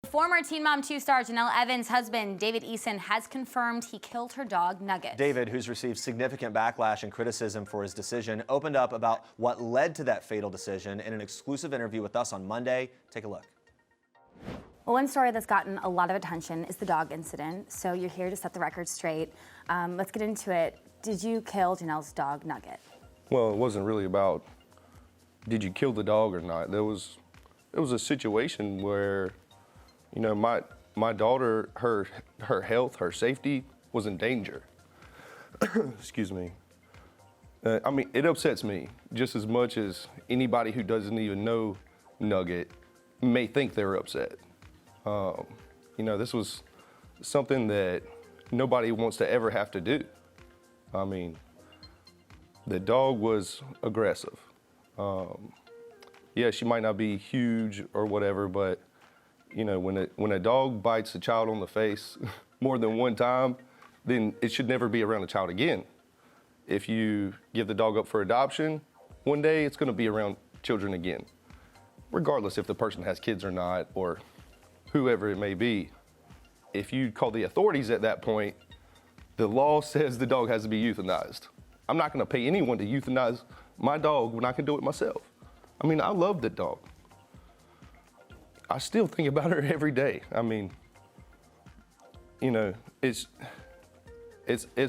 Former Teen Mom 2 star Jenelle Evans' husband, David Eason, has confirmed he killed her dog, Nugget. David, who's received significant backlash and criticism for his decision, opened up about what led to that fatal decision in an exclusive interview with us on Monday. Take a look. Well, one story that's gotten a lot of attention is the dog incident, so you're here to set the record straight. Let's get into it. Did you kill Jenelle's dog, Nugget? Well, it wasn't really about did you kill the dog or not. It was a situation where, you know, my daughter, her health, her safety was in danger. Excuse me. I mean, it upsets me just as much as anybody who doesn't even know Nugget may think they're upset. You know, this was something that nobody wants to ever have to do. I mean, the dog was aggressive. Yeah, she might not be huge or whatever, but you know, when a dog bites a child on the face more than one time, then it should never be around a child again. If you give the dog up for adoption, one day it's gonna be around children again, regardless if the person has kids or not, or whoever it may be. If you call the authorities at that point, the law says the dog has to be euthanized. I'm not gonna pay anyone to euthanize my dog when I can do it myself. I mean, I love the dog. I still think about her every day. I mean, you know, it's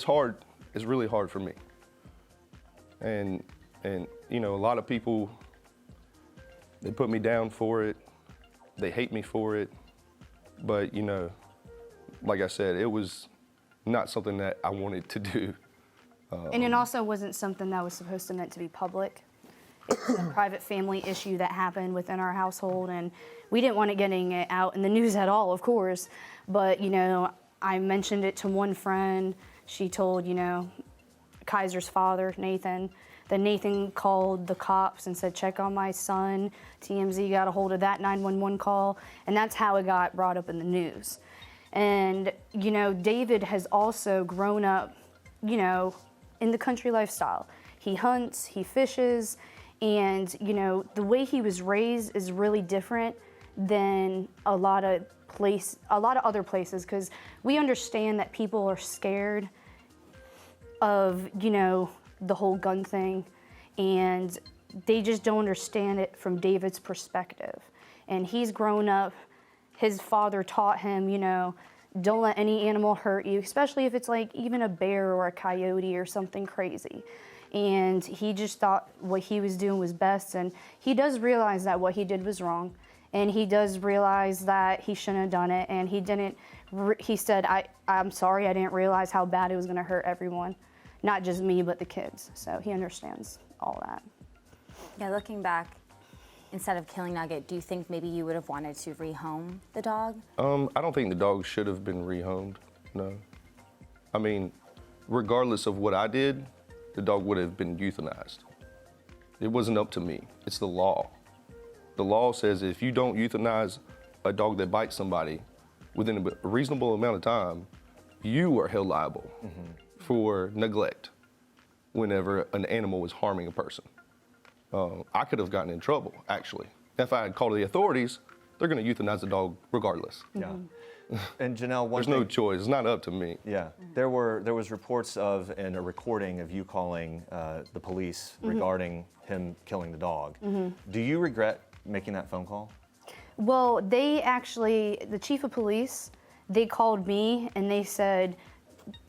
hard. It's really hard for me. And you know, a lot of people, they put me down for it. They hate me for it. But you know, like I said, it was not something that I wanted to do. And it also wasn't something that was supposed to meant to be public. It's a private family issue that happened within our household, and we didn't want it getting it out in the news at all, of course. But, you know, I mentioned it to one friend. She told, you know, Kaiser's father, Nathan. Then Nathan called the cops and said, check on my son. TMZ got a hold of that 911 call, and that's how it got brought up in the news. And, you know, David has also grown up, you know, in the country lifestyle. He hunts, he fishes, and, you know, the way he was raised is really different than a lot of other places, because we understand that people are scared of, you know, the whole gun thing, and they just don't understand it from David's perspective. And he's grown up, his father taught him, you know, don't let any animal hurt you, especially if it's like even a bear or a coyote or something crazy. And he just thought what he was doing was best, and he does realize that what he did was wrong, and he does realize that he shouldn't have done it, and he didn't, he said, I'm sorry, I didn't realize how bad it was gonna hurt everyone, not just me, but the kids. So he understands all that. Yeah, looking back, instead of killing Nugget, do you think maybe you would have wanted to rehome the dog? I don't think the dog should have been rehomed, no. I mean, regardless of what I did, the dog would have been euthanized. It wasn't up to me, it's the law. The law says if you don't euthanize a dog that bites somebody within a reasonable amount of time, you are held liable for neglect whenever an animal is harming a person. I could have gotten in trouble, actually. If I had called the authorities, they're gonna euthanize the dog regardless. Yeah. And Jenelle, there's no choice, it's not up to me. Yeah, there was reports of and a recording of you calling the police regarding him killing the dog. Do you regret making that phone call? Well, they actually, the chief of police, they called me and they said,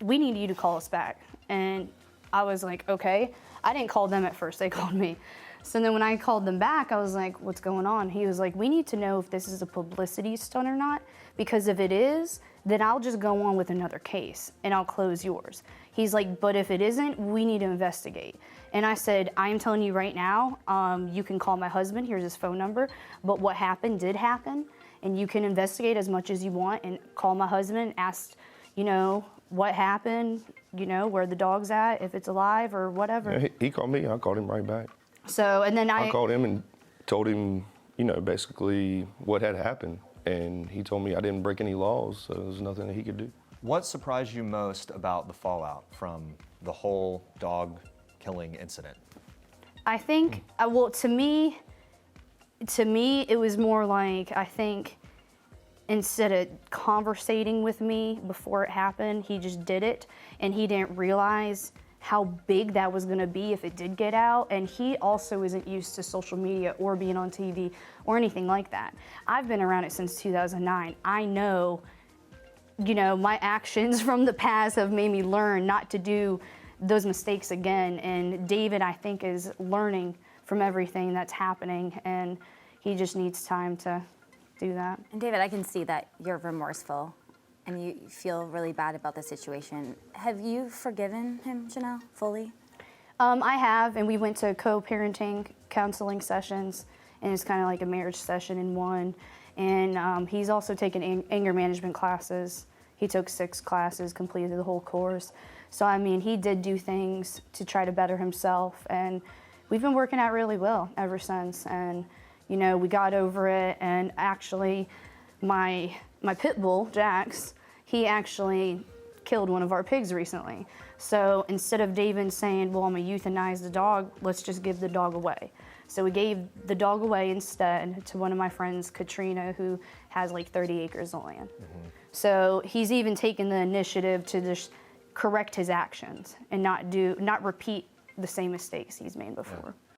we need you to call us back. And I was like, okay. I didn't call them at first, they called me. So then when I called them back, I was like, what's going on? He was like, we need to know if this is a publicity stunt or not, because if it is, then I'll just go on with another case and I'll close yours. He's like, but if it isn't, we need to investigate. And I said, I'm telling you right now, you can call my husband, here's his phone number, but what happened did happen, and you can investigate as much as you want and call my husband, ask, you know, what happened, you know, where the dog's at, if it's alive or whatever. Yeah, he called me, I called him right back. So, and then I called him and told him, you know, basically what had happened. And he told me I didn't break any laws, so there's nothing that he could do. What surprised you most about the fallout from the whole dog killing incident? I think, well, to me, it was more like, I think instead of conversating with me before it happened, he just did it, and he didn't realize how big that was gonna be if it did get out. And he also isn't used to social media or being on TV or anything like that. I've been around it since 2009. I know, you know, my actions from the past have made me learn not to do those mistakes again. And David, I think, is learning from everything that's happening, and he just needs time to do that. And David, I can see that you're remorseful and you feel really bad about the situation. Have you forgiven him, Jenelle, fully? I have, and we went to co-parenting counseling sessions, and it's kind of like a marriage session in one. And he's also taken anger management classes. He took 6 classes, completed the whole course. So, I mean, he did do things to try to better himself, and we've been working out really well ever since. And, you know, we got over it, and actually, my pit bull, Jax, he actually killed one of our pigs recently. So instead of David saying, well, I'm gonna euthanize the dog, let's just give the dog away. So we gave the dog away instead to one of my friends, Katrina, who has like 30 acres of land. So he's even taken the initiative to just correct his actions and not repeat the same mistakes he's made before. Yeah.